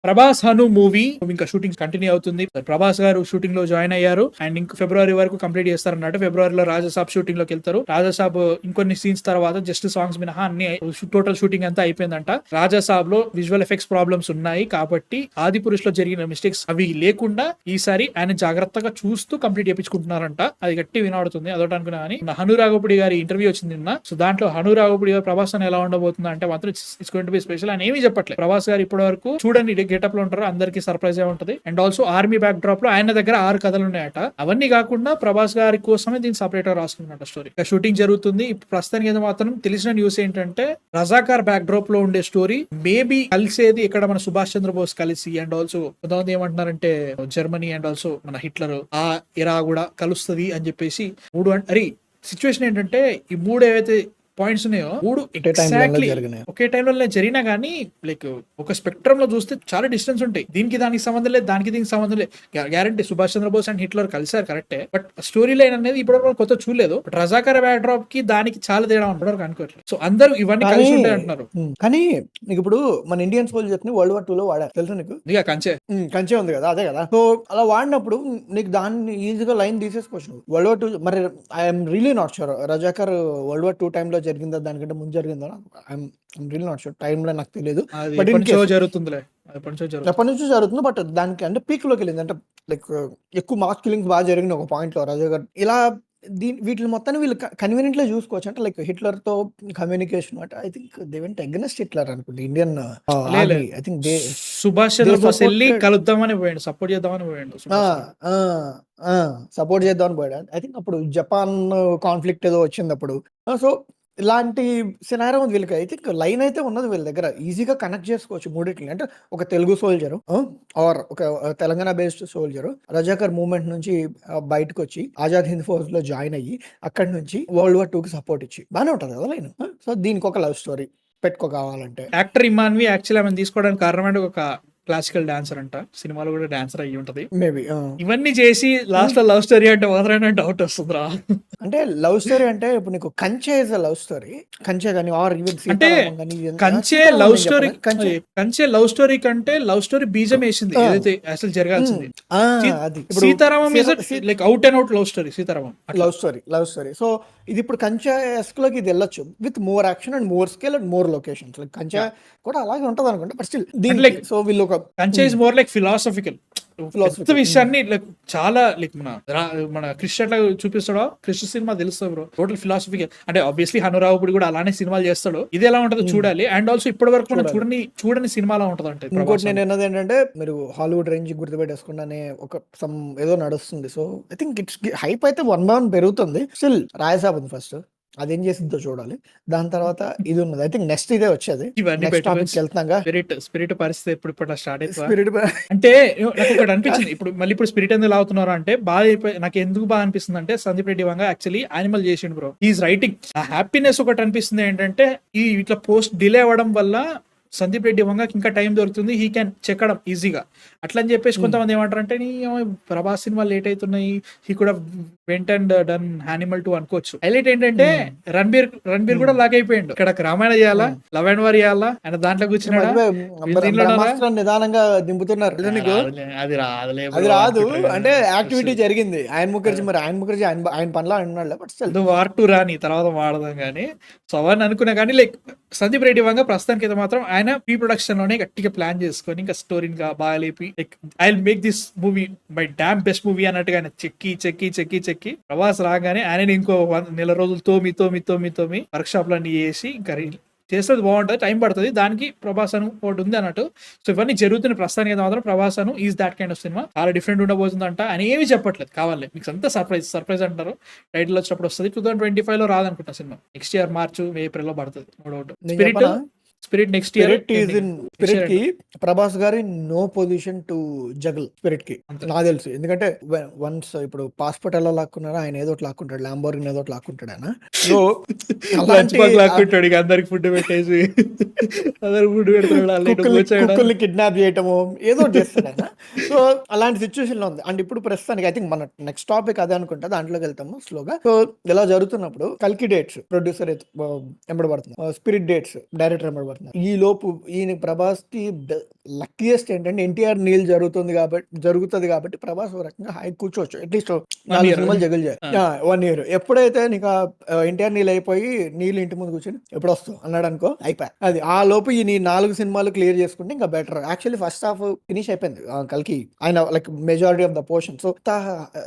Prabhas Hanu movie ఇంకా shooting continue అవుతుంది. ప్రభాస్ గారు షూటింగ్ లో జాయిన్ అయ్యారు అండ్ ఇంక ఫిబ్రవరి వరకు కంప్లీట్ చేస్తారన్నట్టు. ఫిబ్రవరిలో రాజాసాబ్ షూటింగ్ లోకి వెళ్తారు. రాజాసాబ్ ఇంకొన్ని సీన్స్ తర్వాత జస్ట్ సాంగ్స్ మినహా అన్ని టోటల్ షూటింగ్ అంతా అయిపోయిందంట. రాజాసాబ్ లో విజువల్ ఎఫెక్ట్స్ ప్రాబ్లమ్స్ ఉన్నాయి కాబట్టి ఆది పురుష్ లో జరిగిన మిస్టేక్స్ అవి లేకుండా ఈసారి ఆయన జాగ్రత్తగా చూస్తూ కంప్లీట్ చేయించుకుంటున్నారంట. అది గట్టి వినబడుతుంది. అదొకటి అనుకున్నా కానీ హను రాఘపుడి గారి ఇంటర్వ్యూ వచ్చింది నిన్న. సో దాంట్లో హను రాఘపుడి గారు ప్రభాస్ అని ఎలా ఉండబోతుంది అంటే మాత్రం it's going to be special అని ఏమీ చెప్పట్లేదు. ప్రభాస్ గారు ఇప్పటి వరకు చూడండి గెటప్ లో ఉంటారు, అందరికి సర్ప్రైజ్ గా ఉంటది. And also army back drop లో ఆయన దగ్గర 6 కథలు ఉన్నాయట. అవన్నీ కాకుండా ప్రభాస్ గారి కోసమే దీన్ని సపరేట్ గా రాసుకున్నట్ట స్టోరీ. షూటింగ్ జరుగుతుంది. ఇప్పుడు ప్రస్తుతానికి అయితే మాత్రం తెలిసిన న్యూస్ ఏంటంటే రజాకార్ బ్యాక్ డ్రాప్ లో ఉండే స్టోరీ మేబీ కలిసేది ఇక్కడ మన సుభాష్ చంద్రబోస్ కలిసి అండ్ ఆల్సో కొంతమంది ఏమంటున్నారంటే జర్మనీ అండ్ ఆల్సో మన హిట్లర్ ఆ ఇరా కూడా కలుస్తుంది అని చెప్పేసి అరే సిచ్యువేషన్ ఏంటంటే ఈ 3 ఏవైతే పాయింట్స్ ఉన్నాయో 3 ఎగ్జాక్ట్లీ ఒకే టైంలో జరిగినా గానీ లైక్ ఒక స్పెక్ట్రమ్ లో చూస్తే చాలా డిస్టెన్స్ ఉంటాయి. దానికి సంబంధం లేదు, దీనికి సంబంధం లేదు. Guarantee Subhash Chandrabose and Hitler కలిసారు కరెక్టే, బట్ స్టోరీ లైన్ అనేది ఇప్పుడు కొత్త చూడలేదు. బట్ రజాకర్ బ్యాక్ డ్రాప్ కి దానికి చాలా తేడా ఉంటారు అనుకోవట్లేదు. సో అందరూ ఇవన్నీ కలిసి ఉంటాయి అంటున్నారు. కానీ నీకు ఇప్పుడు మన ఇండియన్ సోల్జర్స్ చెప్పిన వరల్డ్ వార్ 2 లో వాడారు తెలుసు నీకు. ఇక కంచే ఉంది కదా, అదే కదా. సో అలా వాడినప్పుడు నీకు దాన్ని ఈజీగా లైన్ తీసేసుకోవచ్చు. వరల్డ్ వార్ 2 మరి I'm really not sure Razakar world war 2 టైంలో జరిగిందా దానికంటే ముందు జరిగిందా I'm really not sure. Time లో నాకు తెలియదు, బట్ జరుగుతుందిలే ఎప్పటి నుంచో జరుగుతుంది. బట్ దానికి అంటే పీక్ లోకి వెళ్ళింది. అంటే లైక్ ఎక్కువ మాస్ కిల్లింగ్స్ బాగా జరిగిన ఒక పాయింట్ లో రజాకర్ ఇలా వీటిని మొత్తాన్ని వీళ్ళు కన్వీనియంట్ గా చూసుకోవచ్చు. అంటే లైక్ హిట్లర్ తో కమ్యూనికేషన్ అంటే I think they went against Hitler అనుకుంటే Indian I think they Subhash Chandrabose వెళ్ళి కలుద్దామని పోయాడు, సపోర్ట్ చేద్దామని పోయాడు, సపోర్ట్ చేద్దామని పోయాడు. ఐ థింక్ అప్పుడు జపాన్ కాన్ఫ్లిక్ట్ ఏదో వచ్చింది అప్పుడు. సో ఇలాంటి సినారో ఉంది వీళ్ళకి. ఐ థింక్ లైన్ అయితే ఉన్నది వీళ్ళ దగ్గర, ఈజీగా కనెక్ట్ చేసుకోవచ్చు మూడింటిని. అంటే ఒక తెలుగు సోల్జరు ఆర్ ఒక Telangana based soldier Razakar movement నుంచి బయటకు వచ్చి ఆజాద్ హింద్ ఫోర్స్ లో జాయిన్ అయ్యి అక్కడి నుంచి వరల్డ్ వార్ 2 కి సపోర్ట్ ఇచ్చి బాగానే ఉంటది కదా లైన్. సో దీనికి ఒక లవ్ స్టోరీ పెట్టుకో కావాలంటే. యాక్టర్ ఇమాన్వి యాక్చువల్లీ ఆమె తీసుకోవడానికి కారణం ఒక క్లాసికల్ డాన్సర్ అంట, సినిమాలో కూడా డాన్సర్ అయ్యి ఉంటది మేబీ. ఇవన్నీ చేసి లాస్ట్ లో లవ్ స్టోరీ అంటే మాత్రమే డౌట్ వస్తుందిరా. అంటే లవ్ స్టోరీ అంటే ఇప్పుడు నీకు కంచె ఇస్ అ లవ్ స్టోరీ. కంచె కానీ ఆర్ అంటే కంచె లవ్ స్టోరీ కంటే లవ్ స్టోరీ బీజం వేసింది ఏదైతే అసలు జరగాల్సింది. Sitaramam like out and out love story. Sitaramam love story. So ఇది ఇప్పుడు కంచె ఎస్క్లోకి ఇది వెళ్ళొచ్చు with more action and more scale and more locations. Like Kanche కూడా అలాగే ఉంటది అనుకుంటా, బట్ స్టిల్ దీనికి సో వీళ్ళు ఒక కంచె ఇస్ మోర్ లైక్ ఫిలాసఫికల్ విషయాన్ని లైక్ చాలా లైక్ మన క్రిష్ అట్లా చూపిస్తాడో, క్రిష్ సినిమా తెలుస్తుంది బ్రో, టోటల్ ఫిలాసఫికల్. అంటే ఆబ్వియస్లీ హనురావుపుడి కూడా అలానే సినిమాలు చేస్తాడు. ఇది ఎలా ఉంటుందో చూడాలి. అండ్ ఆల్సో ఇప్పటి వరకు మనం చూడని సినిమాలా ఉంటుంది. అంటే ఇంకోటి నేను అన్నది ఏంటంటే మీరు హాలీవుడ్ రేంజ్ గుర్తుపెట్టేసుకుంటే ఒక సమ్ ఏదో నడుస్తుంది. So I think it's hype అయితే 1 by 1 పెరుగుతుంది. స్టిల్ రాయసాబ్ ఉంది ఫస్ట్, అదేం చేసిందో చూడాలి. దాని తర్వాత ఇది ఉన్నది. ఐ థింక్ నెక్స్ట్ ఇదే వచ్చేది. స్పిరిట్ పరిస్థితి ఇప్పుడు స్టార్ట్ అయిపోయింది. అంటే నాకు ఒకటి అనిపించింది ఇప్పుడు స్పిరిట్ ఎందుకు లాగుతున్నారు అంటే బాగా నాకు ఎందుకు బాగా అనిపిస్తుంది అంటే సందీప్ రెడ్డి వంగ యాక్చువల్లీ యానిమల్ చేసిండు బ్రో. Is writing. ఆ హ్యాపీనెస్ ఒకటి అనిపిస్తుంది ఏంటంటే ఈ ఇట్లా పోస్ట్ డిలే అవ్వడం వల్ల సందీప్ రెడ్డి వంగకి ఇంకా టైం దొరుకుతుంది, హీ క్యాన్ చెక్కడం ఈజీగా. అట్లా అని చెప్పేసి కొంతమంది ఏమంటారు అంటే ప్రభాస్ సినిమా లేట్ అవుతున్నాయి, హీ కూడా వెంట్ అండ్ డన్ యానిమల్ 2 అనుకోవచ్చు. హైలైట్ ఏంటంటే రణబీర్ కూడా లాగ్ అయిపోయిండు. ఇక్కడ రామాయణ చేయాలా, లవ్ అండ్ వార్ చేయాలా, ఆయన దాంట్లో కూర్చున్నాడు. నిదానంగా దింపుతున్నారు. అది రాదు అంటే యాక్టివిటీ జరిగింది. ఆయన ముఖర్జీ ఆయన పనిలో అన్నాడు. బట్ స్టిల్ వార్ 2 రాని తర్వాత వాడదాం కానీ సో అవన్నీ అనుకున్నా కానీ లైక్ సందీప్ రెడ్డి వంగ ప్రస్తుతానికి అయితే మాత్రం ఆయన ప్రీ ప్రొడక్షన్ లోనే గట్టిగా ప్లాన్ చేసుకొని ఇంకా స్టోరీని బాగా లేపి like I will make this movie my damn best movie అన్నట్టుగా ఆయన చెక్కి ప్రభాస్ రాగానే ఆయన ఇంకో 1 నెల రోజులు తోమి వర్క్ షాప్ లన్నీ చేసి ఇంకా చేసేది బాగుంటుంది, టైం పడుతుంది. దానికి ప్రభాస్ అను ఒకటి ఉంది అన్నట్టు. సో ఇవన్నీ జరుగుతున్న ప్రస్తుతానికి అయితే మాత్రం ప్రభాస్ అను is that kind of cinema చాలా డిఫరెంట్ ఉండబోతుందంట. అని ఏమి చెప్పట్లేదు, కావాలి మీకు అంతా సర్ప్రైజ్ అంటారు. టైటిల్ వచ్చినప్పుడు వస్తుంది. 2025 లో రాదనుకుంటా cinema. Next year March April లో పడుతుంది. Spirit next year. స్పిరిట్ కి ప్రభాస్ గారి no position to juggle Spirit కి నాకు తెలుసు. ఎందుకంటే వన్స్ ఇప్పుడు పాస్పోర్ట్ ఎలా లాక్కున్నారో ఆయన ఏదో లాక్కుంటాడు, ల్యాంబోర్గిని ఏదో లాక్కుంటాడు. ఆయన సో లాక్కుంటాడు అందరికి ఫుడ్ పెట్టేసి కుక్కల్ని కిడ్నాప్ చేయటము ఏదో చేస్తాడు ఆయన. సో అలాంటి సిచ్యువేషన్ లో ఉంది. అండ్ ఇప్పుడు ప్రస్తుతానికి ఐ థింక్ మన నెక్స్ట్ టాపిక్ అదే అనుకుంటా, దాంట్లోకి వెళ్తాము స్లోగా. సో ఇలా జరుగుతున్నప్పుడు కల్కి డేట్స్ ప్రొడ్యూసర్ ఎంబడబడుతుంది, స్పిరిట్ డేట్స్ డైరెక్టర్ ఎంబడబడుతుంది. అయిపోతున్నారు. ఈ లోపు ఈయన ప్రభాస్ కి లక్కీయెస్ట్ ఏంటంటే ఎన్టీఆర్ నీల్ జరుగుతుంది కాబట్టి ప్రభాస్ ఒక రకంగా హై కూర్చోవచ్చు. At least 4 year. సినిమాలు జగల్ చేయాలి. 1 year ఎప్పుడైతే నీకు ఎన్టీఆర్ నీల్ అయిపోయి నీళ్ళు ఇంటి ముందు కూర్చొని ఎప్పుడు వస్తావు అన్నాడు అనుకో, అయిపోయి అది ఆ లోపు ఈ 4 సినిమాలు క్లియర్ చేసుకుంటే ఇంకా better. Actually first half finish అయిపోయింది కల్కి, ఆయన like majority of the portion. So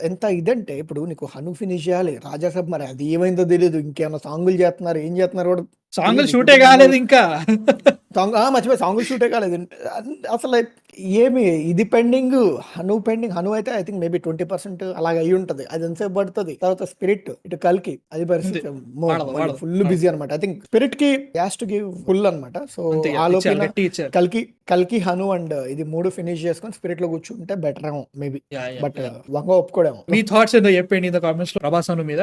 ఎంత ఇదంటే ఇప్పుడు నీకు హను ఫినిష్ చేయాలి, రాజాసాబ్ మరి అది ఏమైందో తెలియదు, ఇంకేమైనా సాంగులు చేస్తున్నారు, ఏం చేస్తున్నారు కూడా సాంగులు షూటే కాలేదు ఇంకా. సాంగ్ మర్చిపోయి సాంగులు షూటే కాలేదు అసలు. ఏమి ఇది పెండింగ్, హను పెండింగ్. హను అయితే ఐ థింక్ మేబీ 20% అలాగ అయి ఉంటది, అది ఎంతసేపు పడుతుంది. తర్వాత స్పిరిట్ ఇటు కల్కి అది పరిస్థితి ఫుల్ బిజీ అనమాట. ఐ థింక్ స్పిరిట్ కి యాస్ టు గివ్ ఫుల్ అనమాట. సో ఆ లోపల కల్కి హను అండ్ ఇది 3 ఫినిష్ చేసుకొని స్పిరిట్ లో కూర్చుంటే బెటర్ ఏమో మేబీ. బట్ వంగ ఒప్పుకోడేమో. మీ థాట్స్ ఏదో చెప్పండి ఇన్ ద కామెంట్స్ లో ప్రభాస్ హను మీద.